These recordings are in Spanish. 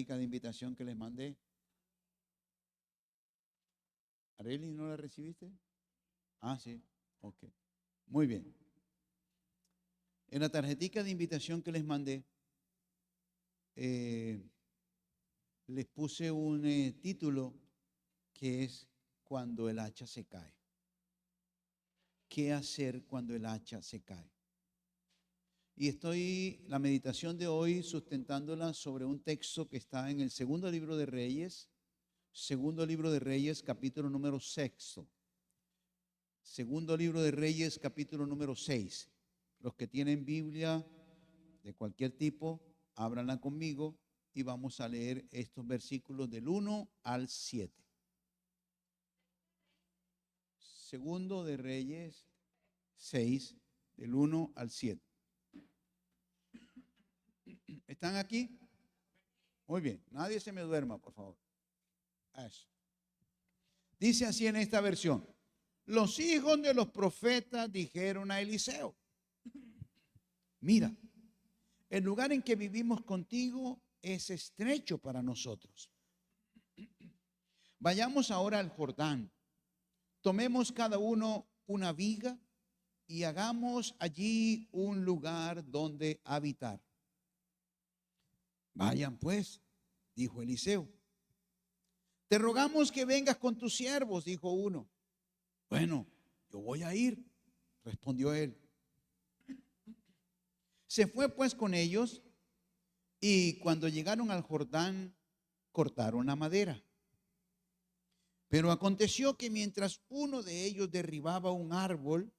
de invitación que les mandé. ¿Arely, no la recibiste? Ah, sí, ok. Muy bien. En la tarjetita de invitación que les mandé, les puse un título que es Cuando el hacha se cae. ¿Qué hacer cuando el hacha se cae? Y estoy la meditación de hoy sustentándola sobre un texto que está en el segundo libro de Reyes, capítulo número 6. Segundo libro de Reyes, capítulo número 6. Los que tienen Biblia de cualquier tipo, ábranla conmigo y vamos a leer estos versículos del 1 al 7. Segundo de Reyes 6, del 1 al 7. ¿Están aquí? Muy bien, nadie se me duerma, por favor. Eso. Dice así en esta versión: los hijos de los profetas dijeron a Eliseo: mira, el lugar en que vivimos contigo es estrecho para nosotros. Vayamos ahora al Jordán, tomemos cada uno una viga y hagamos allí un lugar donde habitar. Vayan pues, dijo Eliseo. Te rogamos que vengas con tus siervos, dijo uno. Bueno, yo voy a ir, respondió él. Se fue pues con ellos y cuando llegaron al Jordán, cortaron la madera. Pero aconteció que mientras uno de ellos derribaba un árbol,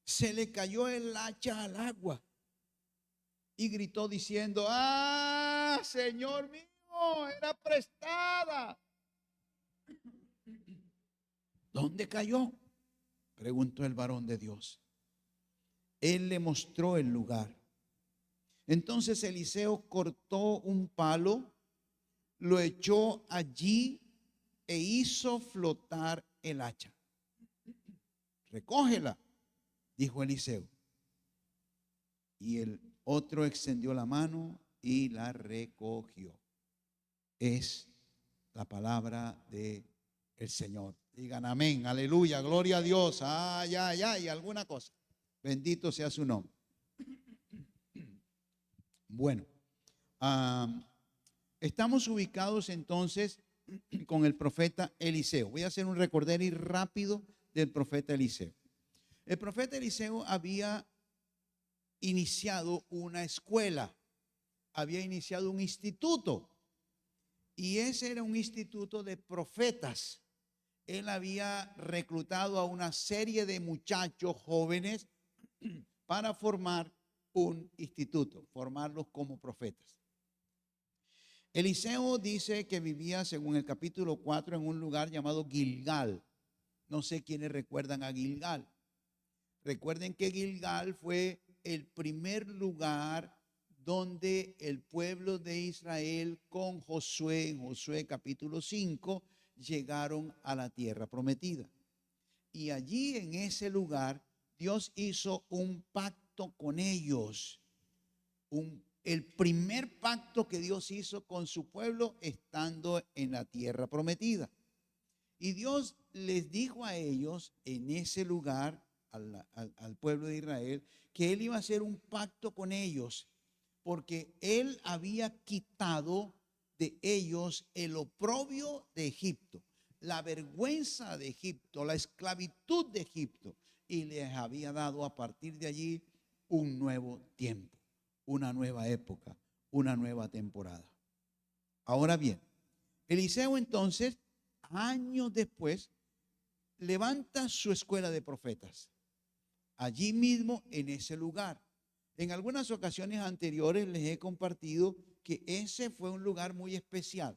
se le cayó el hacha al agua y gritó diciendo: ¡ah, Señor mío, era prestada! ¿Dónde cayó?, preguntó el varón de Dios. Él le mostró el lugar. Entonces Eliseo cortó un palo, lo echó allí e hizo flotar el hacha. Recógela, dijo Eliseo. Y el otro extendió la mano y la recogió. Es la palabra del Señor. Digan amén, aleluya, gloria a Dios. Ay, ay, ay, alguna cosa. Bendito sea su nombre. Bueno, estamos ubicados entonces con el profeta Eliseo. Voy a hacer un recorderis rápido del profeta Eliseo. El profeta Eliseo había iniciado una escuela, había iniciado un instituto, y ese era un instituto de profetas. Él había reclutado a una serie de muchachos jóvenes para formar un instituto, formarlos como profetas. Eliseo dice que vivía, según el capítulo 4, en un lugar llamado Gilgal. No sé quiénes recuerdan a Gilgal. Recuerden que Gilgal fue el primer lugar donde el pueblo de Israel con Josué, en Josué capítulo 5, llegaron a la tierra prometida. Y allí en ese lugar Dios hizo un pacto con ellos. El primer pacto que Dios hizo con su pueblo estando en la tierra prometida. Y Dios les dijo a ellos en ese lugar, al pueblo de Israel, que Él iba a hacer un pacto con ellos, porque Él había quitado de ellos el oprobio de Egipto, la vergüenza de Egipto, la esclavitud de Egipto, y les había dado a partir de allí un nuevo tiempo, una nueva época, una nueva temporada. Ahora bien, Eliseo entonces, años después, levanta su escuela de profetas, allí mismo en ese lugar. En algunas ocasiones anteriores les he compartido que ese fue un lugar muy especial.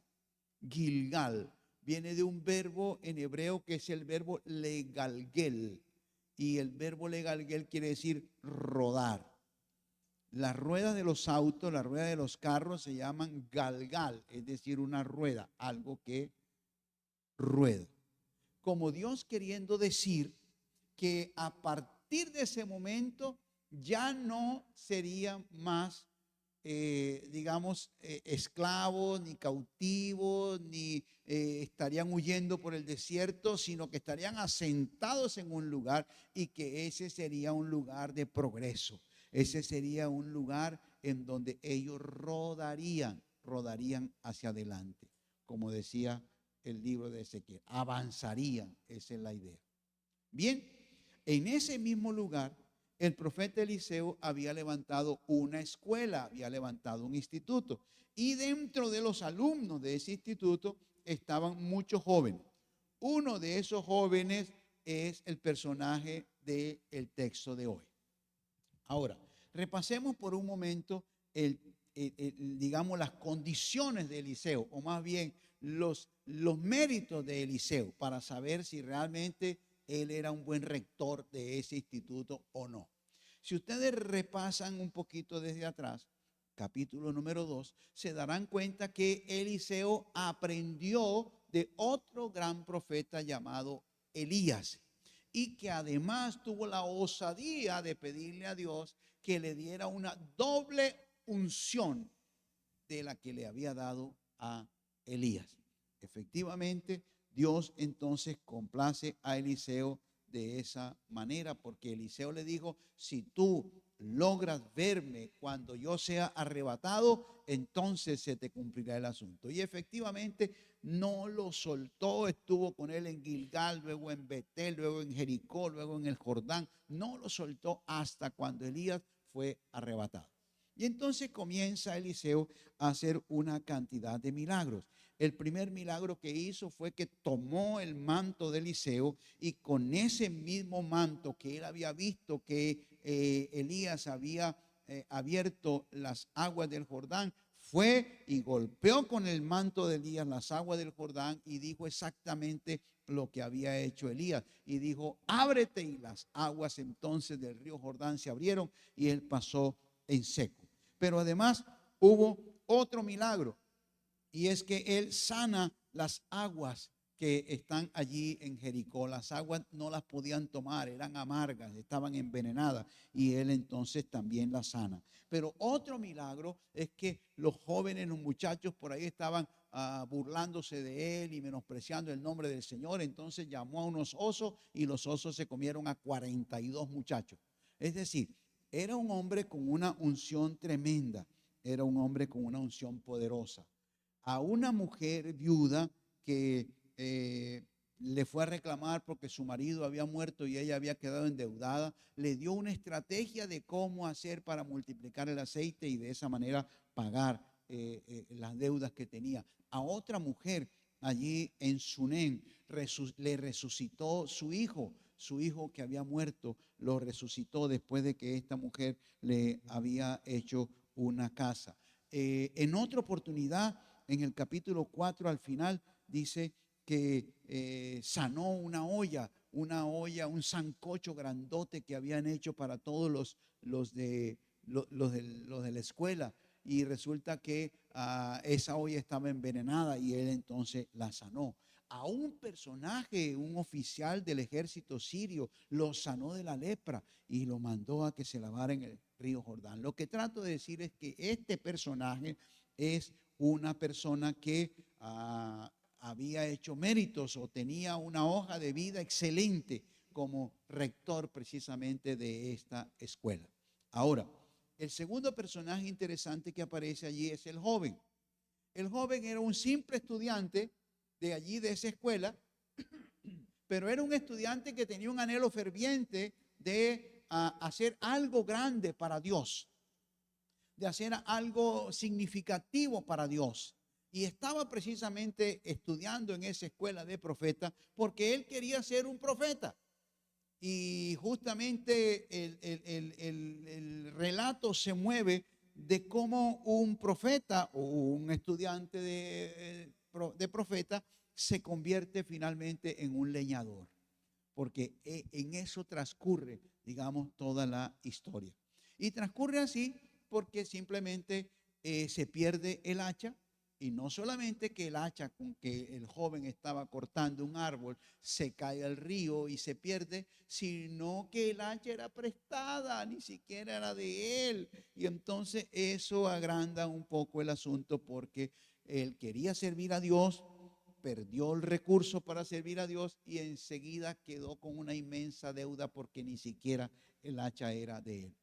Gilgal viene de un verbo en hebreo que es el verbo legalgel, y el verbo legalgel quiere decir rodar. Las ruedas de los autos, las ruedas de los carros se llaman galgal, es decir, una rueda, algo que rueda. Como Dios queriendo decir que a partir de ese momento ya no sería más esclavos, ni cautivos, ni estarían huyendo por el desierto, sino que estarían asentados en un lugar y que ese sería un lugar de progreso. Ese sería un lugar en donde ellos rodarían hacia adelante, como decía el libro de Ezequiel, avanzarían, esa es la idea. Bien, en ese mismo lugar, el profeta Eliseo había levantado una escuela, había levantado un instituto, y dentro de los alumnos de ese instituto estaban muchos jóvenes. Uno de esos jóvenes es el personaje del texto de hoy. Ahora, repasemos por un momento digamos, las condiciones de Eliseo, o más bien los méritos de Eliseo, para saber si realmente él era un buen rector de ese instituto o no. Si ustedes repasan un poquito desde atrás, capítulo número 2, se darán cuenta que Eliseo aprendió de otro gran profeta llamado Elías, y que además tuvo la osadía de pedirle a Dios que le diera una doble unción de la que le había dado a Elías. Efectivamente, Dios entonces complace a Eliseo de esa manera, porque Eliseo le dijo: si tú logras verme cuando yo sea arrebatado, entonces se te cumplirá el asunto. Y efectivamente no lo soltó, estuvo con él en Gilgal, luego en Betel, luego en Jericó, luego en el Jordán. No lo soltó hasta cuando Elías fue arrebatado. Y entonces comienza Eliseo a hacer una cantidad de milagros. El primer milagro que hizo fue que tomó el manto de Eliseo, y con ese mismo manto que él había visto que Elías había abierto las aguas del Jordán, fue y golpeó con el manto de Elías las aguas del Jordán y dijo exactamente lo que había hecho Elías. Y dijo: ábrete, y las aguas entonces del río Jordán se abrieron y él pasó en seco. Pero además hubo otro milagro, y es que él sana las aguas que están allí en Jericó. Las aguas no las podían tomar, eran amargas, estaban envenenadas, y él entonces también las sana. Pero otro milagro es que los jóvenes, los muchachos por ahí estaban burlándose de él y menospreciando el nombre del Señor. Entonces llamó a unos osos, y los osos se comieron a 42 muchachos. Es decir, era un hombre con una unción tremenda, era un hombre con una unción poderosa. A una mujer viuda que le fue a reclamar porque su marido había muerto y ella había quedado endeudada, le dio una estrategia de cómo hacer para multiplicar el aceite y de esa manera pagar las deudas que tenía. A otra mujer allí en Sunén le resucitó su hijo que había muerto, lo resucitó después de que esta mujer le había hecho una casa. En otra oportunidad, en el capítulo 4 al final, dice que sanó una olla, un sancocho grandote que habían hecho para todos los de la escuela. Y resulta que esa olla estaba envenenada y él entonces la sanó. A un personaje, un oficial del ejército sirio, lo sanó de la lepra y lo mandó a que se lavara en el río Jordán. Lo que trato de decir es que este personaje es una persona que había hecho méritos o tenía una hoja de vida excelente como rector precisamente de esta escuela. Ahora, el segundo personaje interesante que aparece allí es el joven. El joven era un simple estudiante de allí, de esa escuela, pero era un estudiante que tenía un anhelo ferviente de hacer algo grande para Dios, de hacer algo significativo para Dios. Y estaba precisamente estudiando en esa escuela de profetas porque él quería ser un profeta. Y justamente el relato se mueve de cómo un profeta o un estudiante de profeta se convierte finalmente en un leñador, porque en eso transcurre, digamos, toda la historia. Y transcurre así porque simplemente se pierde el hacha, Y no solamente que el hacha con que el joven estaba cortando un árbol se cae al río y se pierde, sino que el hacha era prestada, ni siquiera era de él. Y entonces eso agranda un poco el asunto, porque él quería servir a Dios, perdió el recurso para servir a Dios y enseguida quedó con una inmensa deuda porque ni siquiera el hacha era de él.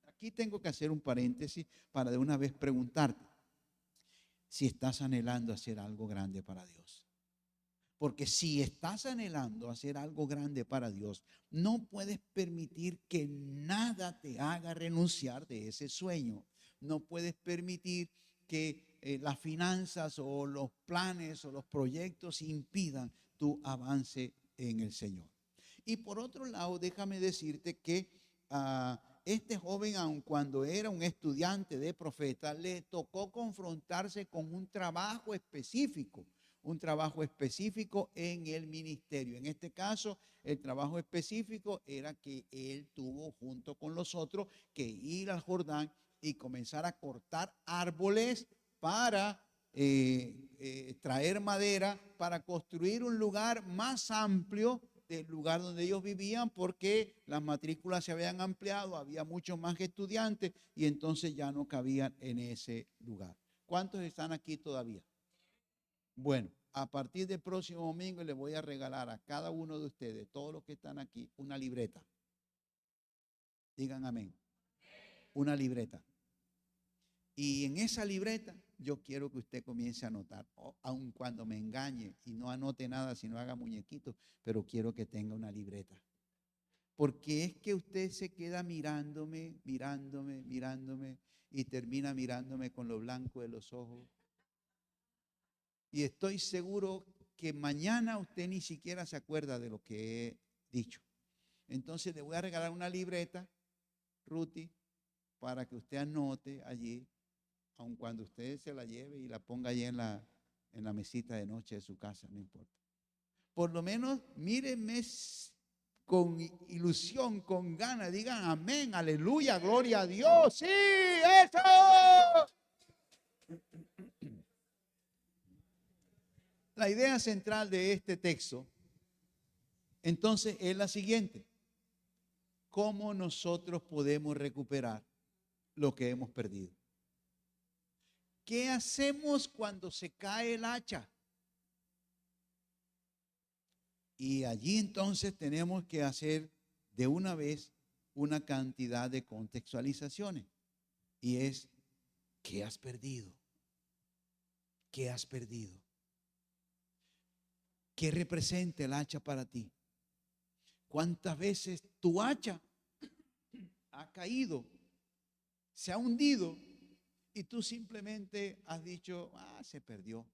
Aquí tengo que hacer un paréntesis para de una vez preguntarte si estás anhelando hacer algo grande para Dios. Porque si estás anhelando hacer algo grande para Dios, no puedes permitir que nada te haga renunciar de ese sueño. No puedes permitir que las finanzas o los planes o los proyectos impidan tu avance en el Señor. Y por otro lado, déjame decirte que este joven, aun cuando era un estudiante de profeta, le tocó confrontarse con un trabajo específico en el ministerio. En este caso, el trabajo específico era que él tuvo junto con los otros que ir al Jordán y comenzar a cortar árboles para traer madera, para construir un lugar más amplio del lugar donde ellos vivían, porque las matrículas se habían ampliado, había muchos más estudiantes y entonces ya no cabían en ese lugar. ¿Cuántos están aquí todavía? Bueno, a partir del próximo domingo les voy a regalar a cada uno de ustedes, todos los que están aquí, una libreta. Digan amén. Una libreta. Y en esa libreta yo quiero que usted comience a anotar, aun cuando me engañe y no anote nada, sino haga muñequitos, pero quiero que tenga una libreta. Porque es que usted se queda mirándome y termina mirándome con lo blanco de los ojos. Y estoy seguro que mañana usted ni siquiera se acuerda de lo que he dicho. Entonces le voy a regalar una libreta, Ruti, para que usted anote allí, aun cuando usted se la lleve y la ponga allí en la mesita de noche de su casa, no importa. Por lo menos mírenme con ilusión, con ganas, digan amén, aleluya, gloria a Dios. Sí, eso. La idea central de este texto, entonces, es la siguiente: ¿cómo nosotros podemos recuperar lo que hemos perdido? ¿Qué hacemos cuando se cae el hacha? Y allí entonces tenemos que hacer de una vez una cantidad de contextualizaciones. Y es, ¿qué has perdido? ¿Qué has perdido? ¿Qué representa el hacha para ti? ¿Cuántas veces tu hacha ha caído, se ha hundido y tú simplemente has dicho, se perdió?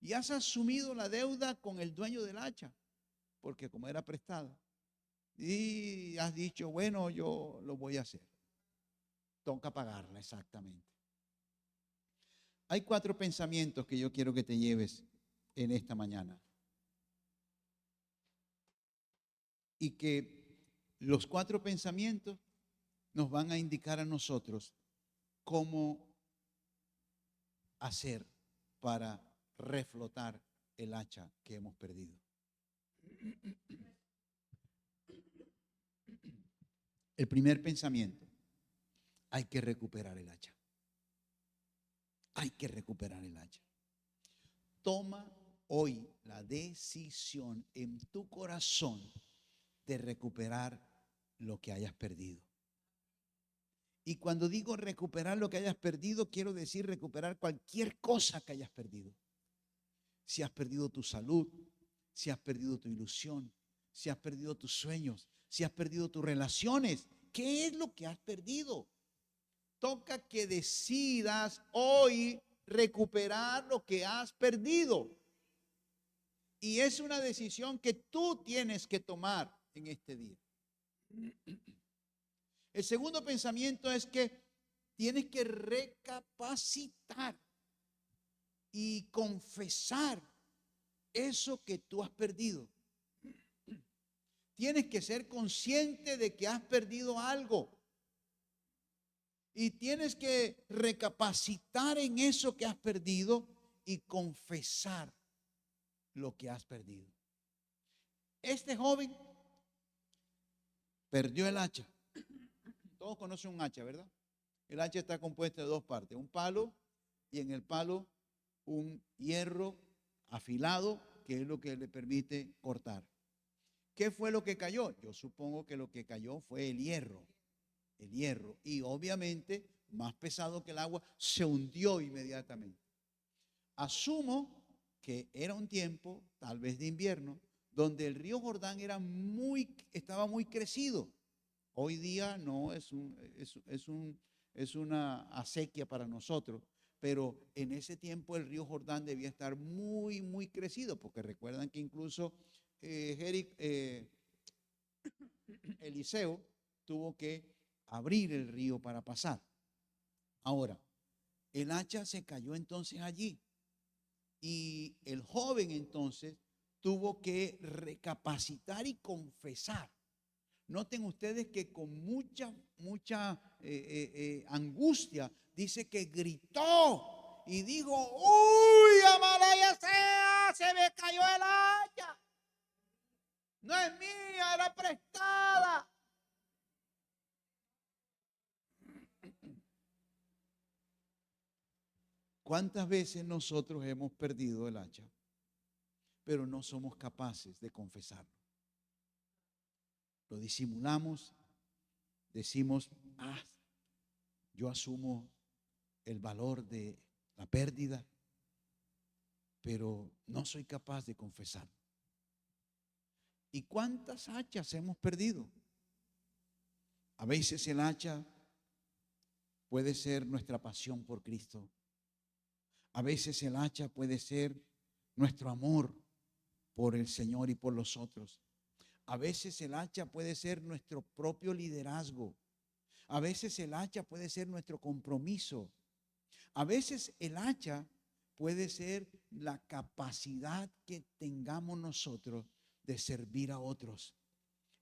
Y has asumido la deuda con el dueño del hacha, porque como era prestada, y has dicho, bueno, yo lo voy a hacer. Toca pagarla, exactamente. Hay 4 pensamientos que yo quiero que te lleves en esta mañana. Y que los 4 pensamientos nos van a indicar a nosotros cómo hacer para reflotar el hacha que hemos perdido. El primer pensamiento: hay que recuperar el hacha. Hay que recuperar el hacha. Toma hoy la decisión en tu corazón de recuperar lo que hayas perdido. Y cuando digo recuperar lo que hayas perdido, quiero decir recuperar cualquier cosa que hayas perdido. Si has perdido tu salud, si has perdido tu ilusión, si has perdido tus sueños, si has perdido tus relaciones, ¿qué es lo que has perdido? Toca que decidas hoy recuperar lo que has perdido. Y es una decisión que tú tienes que tomar en este día. El segundo pensamiento es que tienes que recapacitar y confesar eso que tú has perdido. Tienes que ser consciente de que has perdido algo. Y tienes que recapacitar en eso que has perdido y confesar lo que has perdido. Este joven perdió el hacha. Todos conocen un hacha, ¿verdad? El hacha está compuesta de dos partes, un palo y en el palo un hierro afilado, que es lo que le permite cortar. ¿Qué fue lo que cayó? Yo supongo que lo que cayó fue el hierro. El hierro. Y obviamente, más pesado que el agua, se hundió inmediatamente. Asumo que era un tiempo, tal vez de invierno, donde el río Jordán estaba muy crecido. Hoy día no es una acequia para nosotros, pero en ese tiempo el río Jordán debía estar muy, muy crecido, porque recuerdan que incluso Eliseo tuvo que abrir el río para pasar. Ahora, el hacha se cayó entonces allí y el joven entonces tuvo que recapacitar y confesar. Noten ustedes que con mucha angustia dice que gritó y dijo: ¡Uy, Amalaya sea! Se me cayó el hacha. No es mía, era prestada. ¿Cuántas veces nosotros hemos perdido el hacha, pero no somos capaces de confesarlo? Lo disimulamos, decimos: yo asumo el valor de la pérdida, pero no soy capaz de confesarlo. ¿Y cuántas hachas hemos perdido? A veces el hacha puede ser nuestra pasión por Cristo. A veces el hacha puede ser nuestro amor por el Señor y por los otros. A veces el hacha puede ser nuestro propio liderazgo. A veces el hacha puede ser nuestro compromiso. A veces el hacha puede ser la capacidad que tengamos nosotros de servir a otros.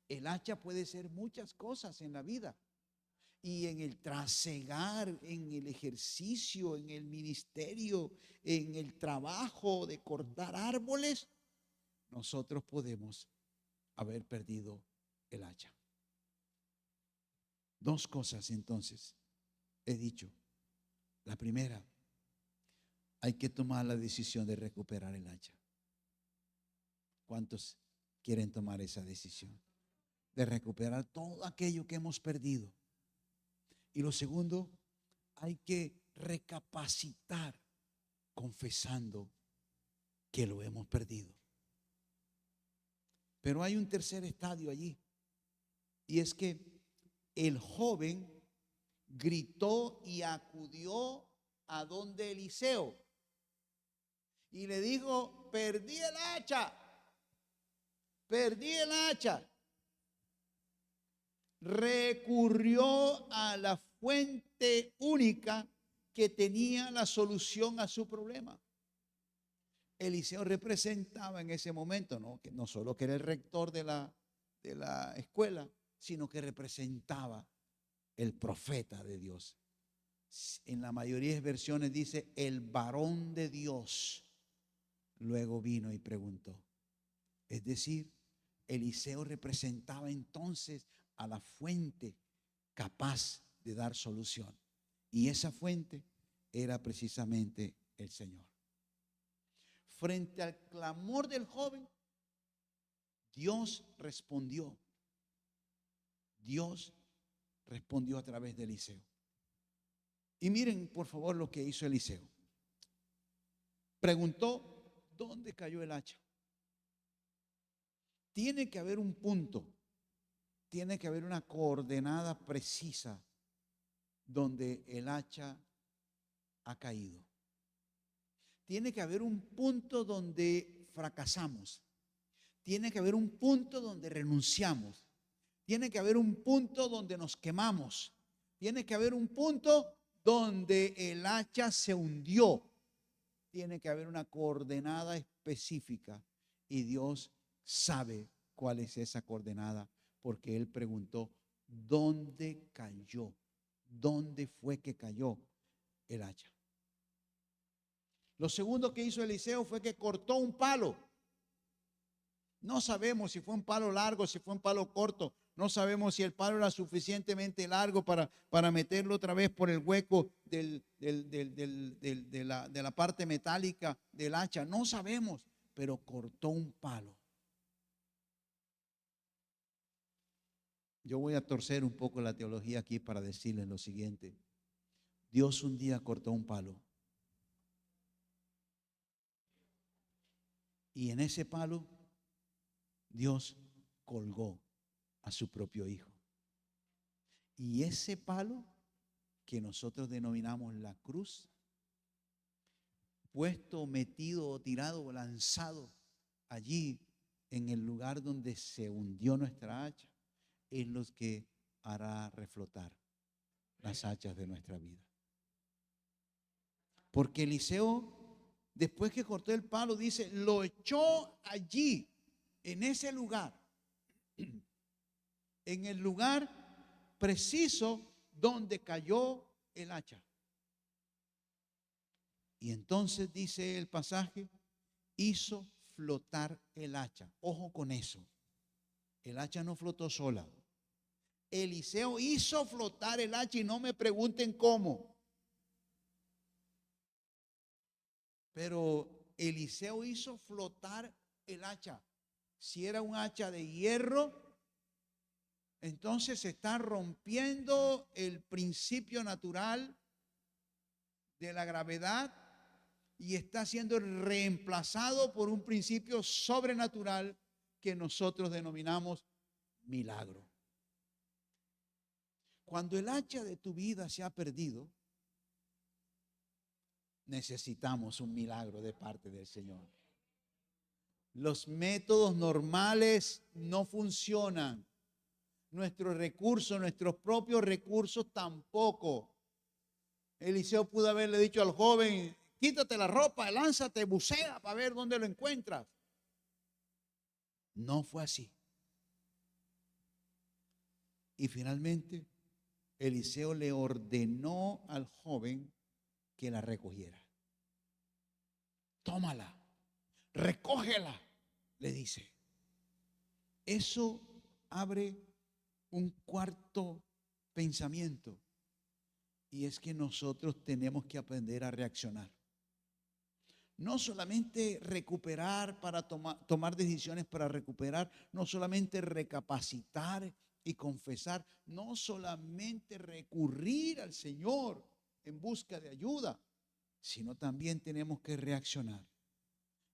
El hacha puede ser muchas cosas en la vida. Y en el trasegar, en el ejercicio, en el ministerio, en el trabajo de cortar árboles, nosotros podemos haber perdido el hacha. Dos cosas entonces he dicho. La primera, hay que tomar la decisión de recuperar el hacha. ¿Cuántos quieren tomar esa decisión? De recuperar todo aquello que hemos perdido. Y lo segundo, hay que recapacitar confesando que lo hemos perdido. Pero hay un tercer estadio allí, y es que el joven gritó y acudió a donde Eliseo y le dijo: perdí el hacha, perdí el hacha. Recurrió a la fuente única que tenía la solución a su problema. Eliseo representaba en ese momento, no solo que era el rector de la escuela, sino que representaba el profeta de Dios. En la mayoría de versiones dice el varón de Dios. Luego vino y preguntó. Es decir, Eliseo representaba entonces a la fuente capaz de dar solución. Y esa fuente era precisamente el Señor. Frente al clamor del joven, Dios respondió. Dios respondió a través de Eliseo. Y miren, por favor, lo que hizo Eliseo. Preguntó: ¿dónde cayó el hacha? Tiene que haber un punto, tiene que haber una coordenada precisa donde el hacha ha caído. Tiene que haber un punto donde fracasamos. Tiene que haber un punto donde renunciamos. Tiene que haber un punto donde nos quemamos. Tiene que haber un punto donde el hacha se hundió. Tiene que haber una coordenada específica y Dios sabe cuál es esa coordenada porque Él preguntó: ¿dónde cayó? dónde fue que cayó el hacha. Lo segundo que hizo Eliseo fue que cortó un palo. No sabemos si fue un palo largo, si fue un palo corto. No sabemos si el palo era suficientemente largo para meterlo otra vez por el hueco de la parte metálica del hacha. No sabemos, pero cortó un palo. Yo voy a torcer un poco la teología aquí para decirles lo siguiente. Dios un día cortó un palo. Y en ese palo, Dios colgó a su propio hijo. Y ese palo que nosotros denominamos la cruz, puesto, metido o tirado o lanzado allí en el lugar donde se hundió nuestra hacha, es lo que hará reflotar las hachas de nuestra vida. Porque Eliseo, después que cortó el palo, dice, lo echó allí, en ese lugar, en el lugar preciso donde cayó el hacha. Y entonces dice el pasaje, hizo flotar el hacha. Ojo con eso. El hacha no flotó sola. Eliseo hizo flotar el hacha y no me pregunten cómo. Pero Eliseo hizo flotar el hacha. Si era un hacha de hierro, entonces se está rompiendo el principio natural de la gravedad y está siendo reemplazado por un principio sobrenatural que nosotros denominamos milagro. Cuando el hacha de tu vida se ha perdido, necesitamos un milagro de parte del Señor. Los métodos normales no funcionan. Nuestros recursos, nuestros propios recursos tampoco. Eliseo pudo haberle dicho al joven, quítate la ropa, lánzate, bucea para ver dónde lo encuentras. No fue así. Y finalmente, Eliseo le ordenó al joven que la recogiera. Tómala, recógela, le dice. Eso abre un cuarto pensamiento, y es que nosotros tenemos que aprender a reaccionar. No solamente recuperar para tomar decisiones para recuperar, no solamente recapacitar y confesar, no solamente recurrir al Señor en busca de ayuda, sino también tenemos que reaccionar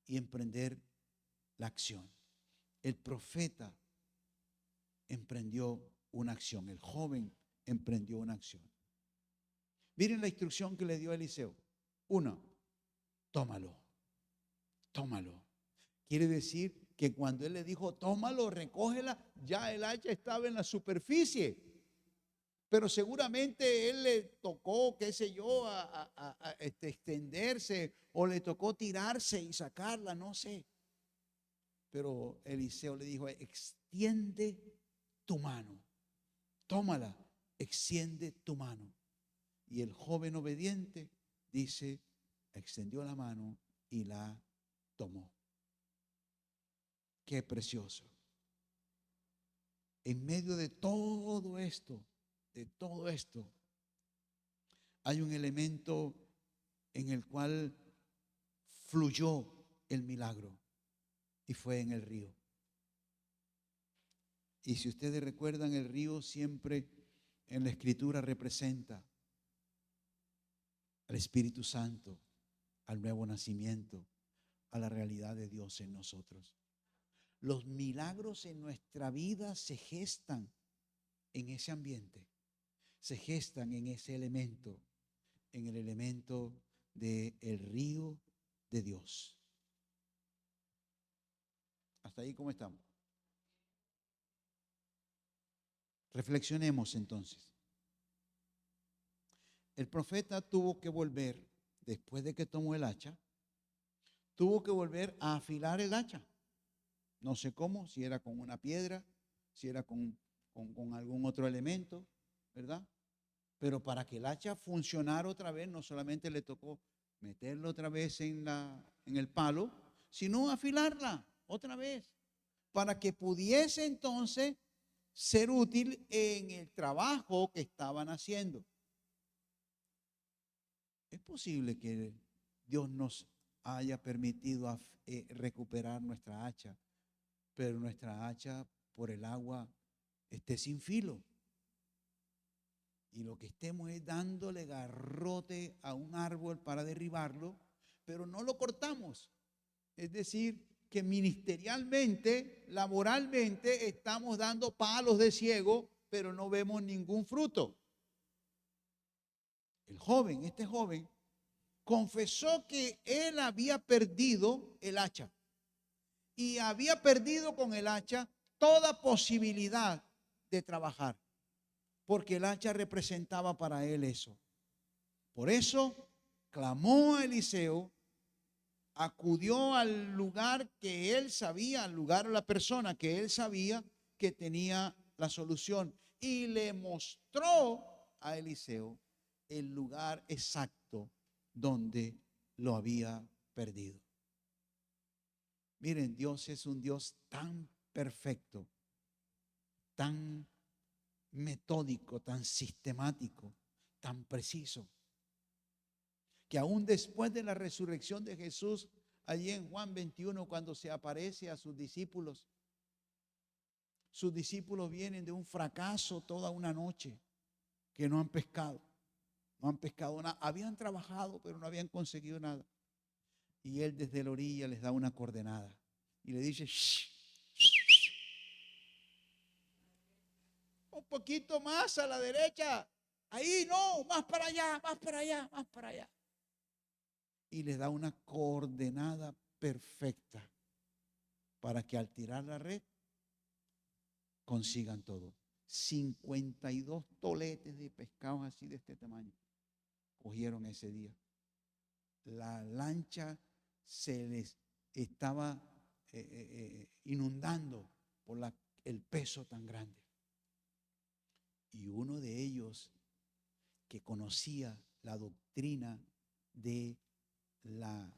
y emprender la acción. El profeta emprendió una acción, el joven emprendió una acción. Miren la instrucción que le dio a Eliseo. Uno, tómalo, tómalo. Quiere decir que cuando él le dijo, tómalo, recógela, ya el hacha estaba en la superficie. Pero seguramente él le tocó, qué sé yo, extenderse, o le tocó tirarse y sacarla, no sé. Pero Eliseo le dijo, extiende tu mano, tómala, extiende tu mano. Y el joven obediente dice, extendió la mano y la tomó. Qué precioso. En medio de todo esto, hay un elemento en el cual fluyó el milagro, y fue en el río. Y si ustedes recuerdan, el río siempre en la Escritura representa al Espíritu Santo, al nuevo nacimiento, a la realidad de Dios en nosotros. Los milagros en nuestra vida se gestan en ese ambiente, se gestan en ese elemento, en el elemento del río de Dios. ¿Hasta ahí cómo estamos? Reflexionemos entonces. El profeta tuvo que volver, después de que tomó el hacha, tuvo que volver a afilar el hacha. No sé cómo, si era con una piedra, si era con algún otro elemento, ¿verdad? Pero para que el hacha funcionara otra vez, no solamente le tocó meterlo otra vez en el palo, sino afilarla otra vez, para que pudiese entonces ser útil en el trabajo que estaban haciendo. Es posible que Dios nos haya permitido recuperar nuestra hacha, pero nuestra hacha por el agua esté sin filo. Y lo que estemos es dándole garrote a un árbol para derribarlo, pero no lo cortamos. Es decir, que ministerialmente, laboralmente, estamos dando palos de ciego, pero no vemos ningún fruto. Este joven, confesó que él había perdido el hacha y había perdido con el hacha toda posibilidad de trabajar, porque el hacha representaba para él eso. Por eso clamó a Eliseo, acudió al lugar que él sabía, al lugar o la persona que él sabía que tenía la solución, y le mostró a Eliseo el lugar exacto donde lo había perdido. Miren, Dios es un Dios tan perfecto, tan metódico, tan sistemático, tan preciso, que aún después de la resurrección de Jesús, allí en Juan 21, cuando se aparece a sus discípulos vienen de un fracaso toda una noche, que no han pescado nada, habían trabajado pero no habían conseguido nada, y él desde la orilla les da una coordenada y le dice: shh, un poquito más a la derecha, ahí no, más para allá, más para allá, más para allá. Y les da una coordenada perfecta para que al tirar la red consigan todo. 52 toletes de pescados así de este tamaño cogieron ese día. La lancha se les estaba inundando por el peso tan grande. Y uno de ellos, que conocía la doctrina de la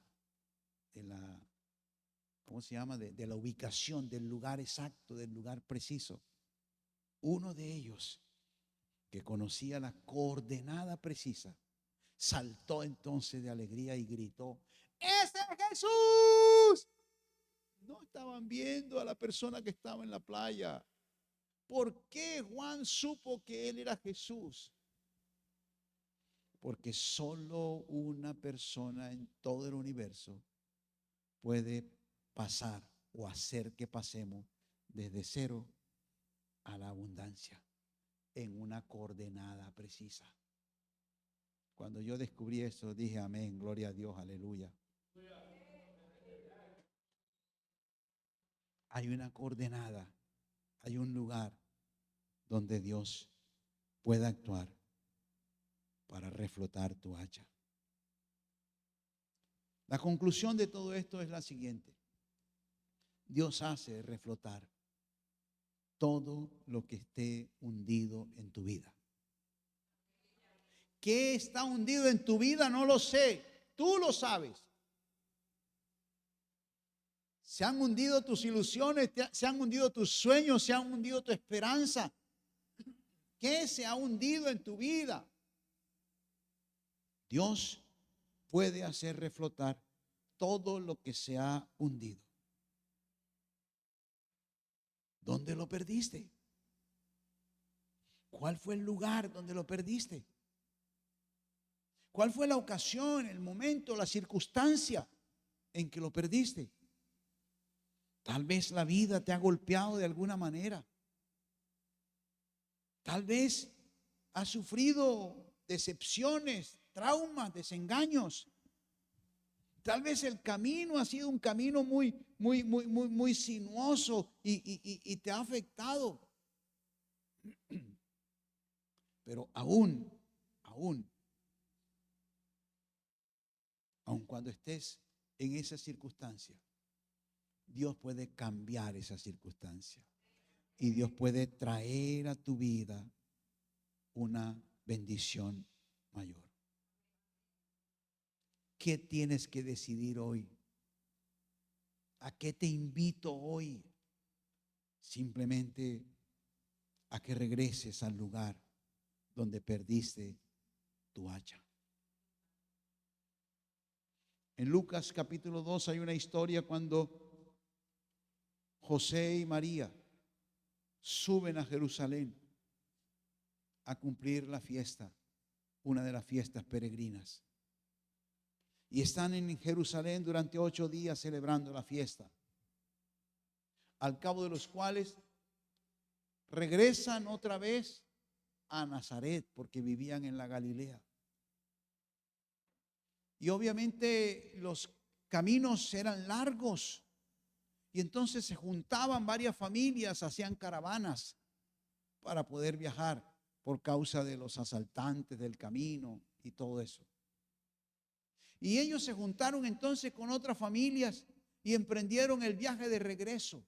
¿cómo se llama? De la ubicación, del lugar exacto, del lugar preciso. Uno de ellos, que conocía la coordenada precisa, saltó entonces de alegría y gritó: ¡ese es Jesús! No estaban viendo a la persona que estaba en la playa. ¿Por qué Juan supo que él era Jesús? Porque solo una persona en todo el universo puede pasar o hacer que pasemos desde cero a la abundancia en una coordenada precisa. Cuando yo descubrí eso, dije amén, gloria a Dios, aleluya. Hay una coordenada, hay un lugar donde Dios puede actuar para reflotar tu hacha. La conclusión de todo esto es la siguiente: Dios hace reflotar todo lo que esté hundido en tu vida. ¿Qué está hundido en tu vida? No lo sé, tú lo sabes. Se han hundido tus ilusiones, se han hundido tus sueños, se han hundido tu esperanza. ¿Qué se ha hundido en tu vida? Dios puede hacer reflotar todo lo que se ha hundido. ¿Dónde lo perdiste? ¿Cuál fue el lugar donde lo perdiste? ¿Cuál fue la ocasión, el momento, la circunstancia en que lo perdiste? Tal vez la vida te ha golpeado de alguna manera. Tal vez has sufrido decepciones, traumas, desengaños. Tal vez el camino ha sido un camino muy sinuoso y te ha afectado. Pero aún cuando estés en esa circunstancia, Dios puede cambiar esa circunstancia. Y Dios puede traer a tu vida una bendición mayor. ¿Qué tienes que decidir hoy? ¿A qué te invito hoy? Simplemente a que regreses al lugar donde perdiste tu hacha. En Lucas capítulo 2 hay una historia cuando José y María suben a Jerusalén a cumplir la fiesta, una de las fiestas peregrinas. Y están en Jerusalén durante 8 días celebrando la fiesta, al cabo de los cuales regresan otra vez a Nazaret, porque vivían en la Galilea. Y obviamente los caminos eran largos, y entonces se juntaban varias familias, hacían caravanas para poder viajar por causa de los asaltantes del camino y todo eso. Y ellos se juntaron entonces con otras familias y emprendieron el viaje de regreso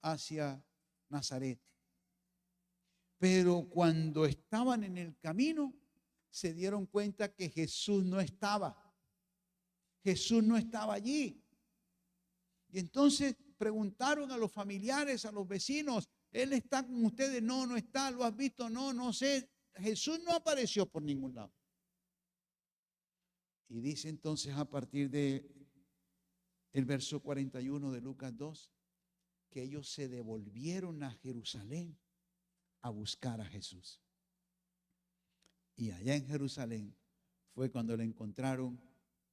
hacia Nazaret. Pero cuando estaban en el camino, se dieron cuenta que Jesús no estaba. Jesús no estaba allí. Y entonces preguntaron a los familiares, a los vecinos: ¿Él está con ustedes? No, no está. ¿Lo has visto? No, no sé. Jesús no apareció por ningún lado. Y dice entonces a partir de el verso 41 de Lucas 2, que ellos se devolvieron a Jerusalén a buscar a Jesús. Y allá en Jerusalén fue cuando le encontraron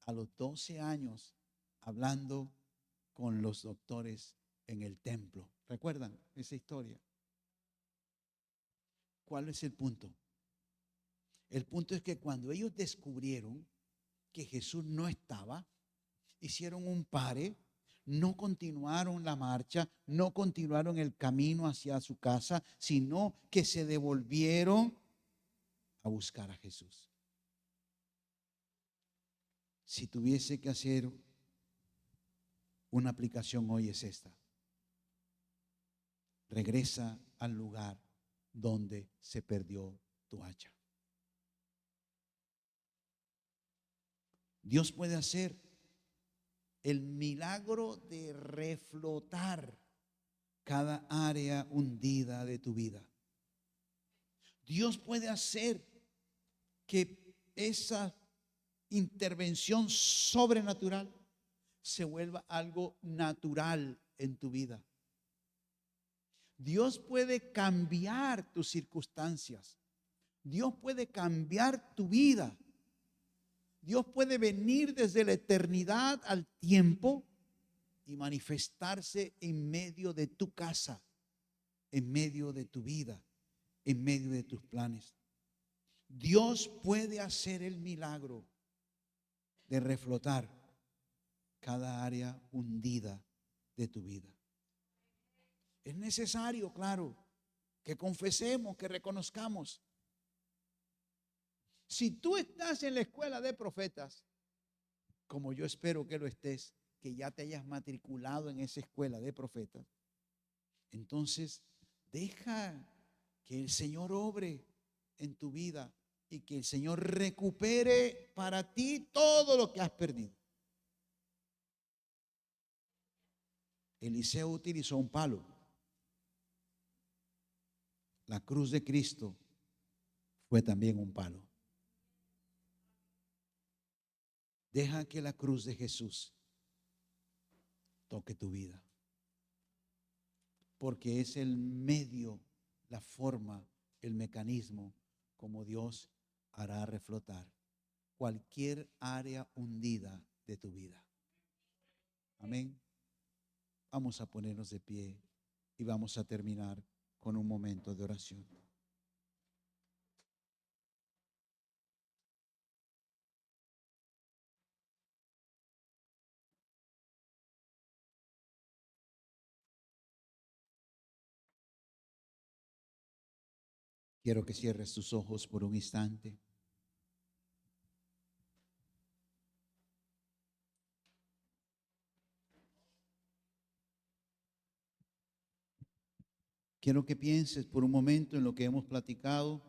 a los 12 años hablando con los doctores en el templo. ¿Recuerdan esa historia? ¿Cuál es el punto? El punto es que cuando ellos descubrieron que Jesús no estaba, hicieron un pare, no continuaron la marcha, no continuaron el camino hacia su casa, sino que se devolvieron a buscar a Jesús. Si tuviese que hacer una aplicación hoy, es esta: regresa al lugar donde se perdió tu hacha. Dios puede hacer el milagro de reflotar cada área hundida de tu vida. Dios puede hacer que esa intervención sobrenatural se vuelva algo natural en tu vida. Dios puede cambiar tus circunstancias. Dios puede cambiar tu vida. Dios puede venir desde la eternidad al tiempo y manifestarse en medio de tu casa, en medio de tu vida, en medio de tus planes. Dios puede hacer el milagro de reflotar cada área hundida de tu vida. Es necesario, claro, que confesemos, que reconozcamos. Si tú estás en la escuela de profetas, como yo espero que lo estés, que ya te hayas matriculado en esa escuela de profetas, entonces deja que el Señor obre en tu vida y que el Señor recupere para ti todo lo que has perdido. Eliseo utilizó un palo. La cruz de Cristo fue también un palo. Deja que la cruz de Jesús toque tu vida, porque es el medio, la forma, el mecanismo como Dios hará reflotar cualquier área hundida de tu vida. Amén. Vamos a ponernos de pie y vamos a terminar con un momento de oración. Quiero que cierres tus ojos por un instante. Quiero que pienses por un momento en lo que hemos platicado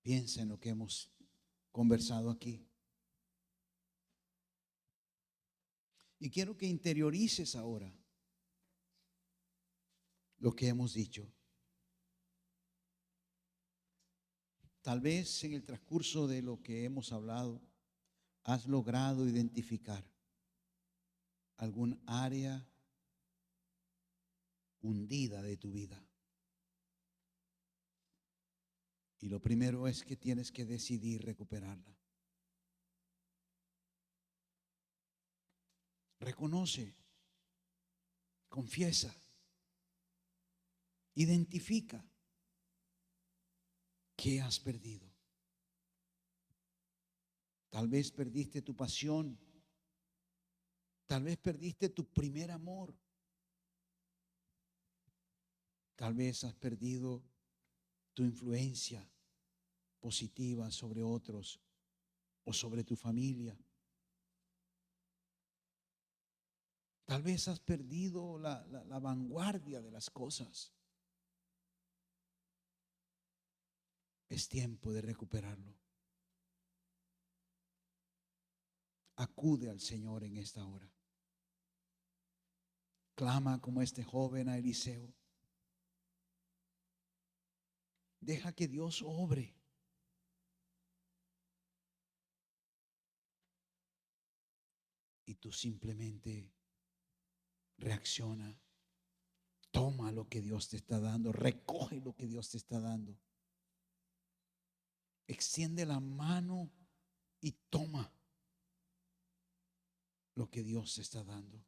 Piensa en lo que hemos conversado aquí. Y quiero que interiorices ahora lo que hemos dicho. Tal vez en el transcurso de lo que hemos hablado, has logrado identificar algún área hundida de tu vida. Y lo primero es que tienes que decidir recuperarla. Reconoce, confiesa, identifica qué has perdido. Tal vez perdiste tu pasión, tal vez perdiste tu primer amor, tal vez has perdido tu influencia positiva sobre otros o sobre tu familia. Tal vez has perdido la vanguardia de las cosas. Es tiempo de recuperarlo. Acude al Señor en esta hora. Clama como este joven a Eliseo. Deja que Dios obre. Y tú simplemente reacciona. Toma lo que Dios te está dando. Recoge lo que Dios te está dando. Extiende la mano y toma lo que Dios te está dando.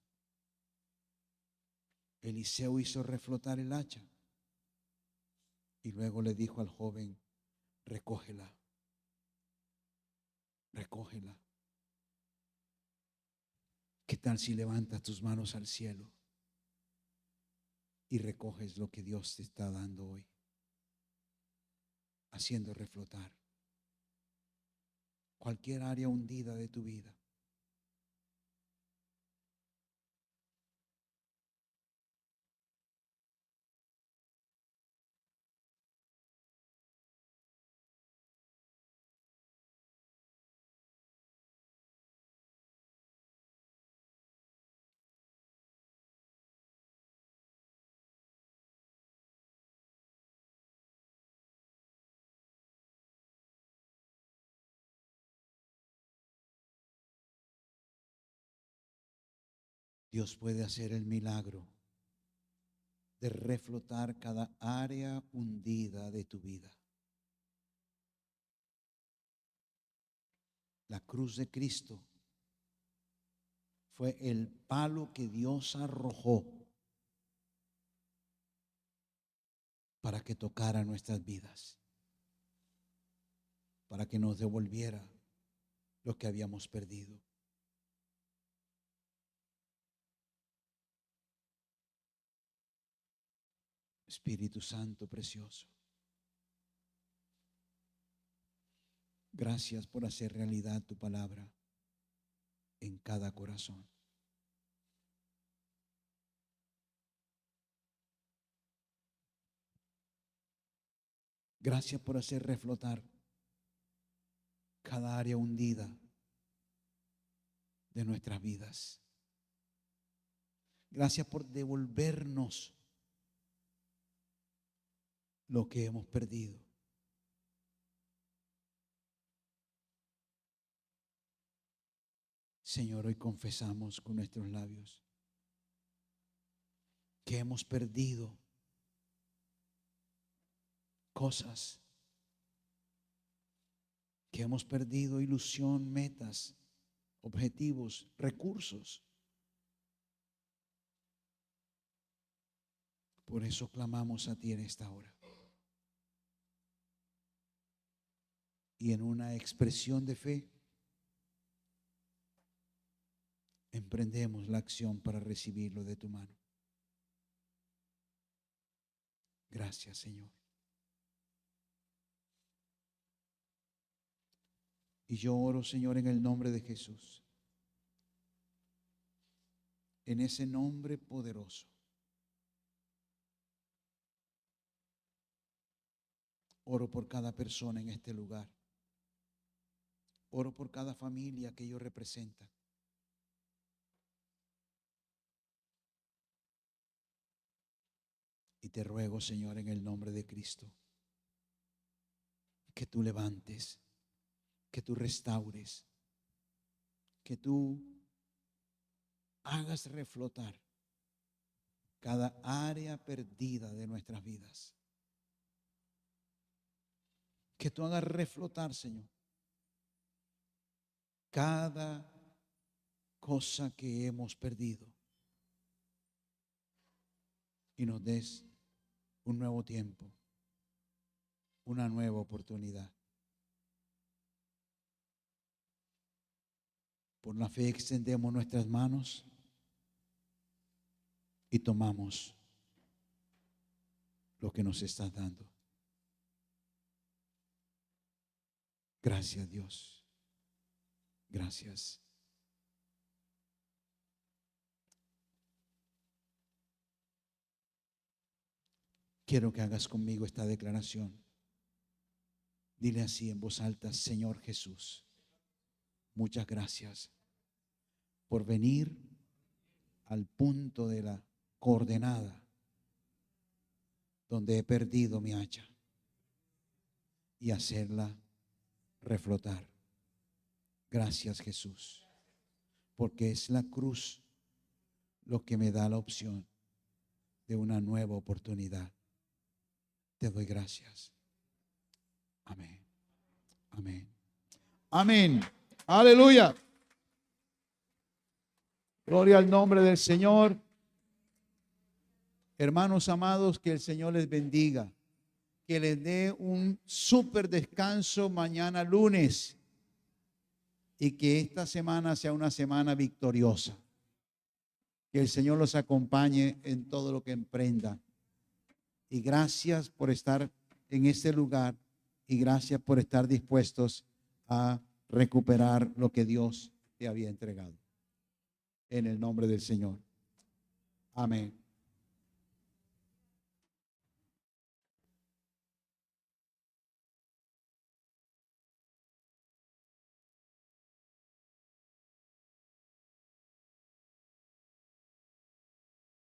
Eliseo hizo reflotar el hacha y luego le dijo al joven: recógela, recógela. ¿Qué tal si levantas tus manos al cielo y recoges lo que Dios te está dando hoy, haciendo reflotar cualquier área hundida de tu vida? Dios puede hacer el milagro de reflotar cada área hundida de tu vida. La cruz de Cristo fue el palo que Dios arrojó para que tocara nuestras vidas, para que nos devolviera lo que habíamos perdido. Espíritu Santo precioso, gracias por hacer realidad tu palabra en cada corazón. Gracias por hacer reflotar cada área hundida de nuestras vidas. Gracias por devolvernos lo que hemos perdido. Señor, hoy confesamos con nuestros labios que hemos perdido cosas, que hemos perdido ilusión, metas, objetivos, recursos. Por eso clamamos a ti en esta hora. Y en una expresión de fe, emprendemos la acción para recibirlo de tu mano. Gracias, Señor. Y yo oro, Señor, en el nombre de Jesús. En ese nombre poderoso. Oro por cada persona en este lugar. Oro por cada familia que ellos representan. Y te ruego, Señor, en el nombre de Cristo, que tú levantes, que tú restaures, que tú hagas reflotar cada área perdida de nuestras vidas. Que tú hagas reflotar, Señor, cada cosa que hemos perdido y nos des un nuevo tiempo, una nueva oportunidad. Por la fe extendemos nuestras manos y tomamos lo que nos estás dando. Gracias, Dios. Gracias. Quiero que hagas conmigo esta declaración. Dile así en voz alta: Señor Jesús, muchas gracias por venir al punto de la coordenada donde he perdido mi hacha y hacerla reflotar. Gracias, Jesús, porque es la cruz lo que me da la opción de una nueva oportunidad. Te doy gracias. Amén. Amén. Amén. Aleluya. Gloria al nombre del Señor. Hermanos amados, que el Señor les bendiga. Que les dé un súper descanso mañana lunes. Y que esta semana sea una semana victoriosa. Que el Señor los acompañe en todo lo que emprendan. Y gracias por estar en este lugar. Y gracias por estar dispuestos a recuperar lo que Dios te había entregado. En el nombre del Señor. Amén.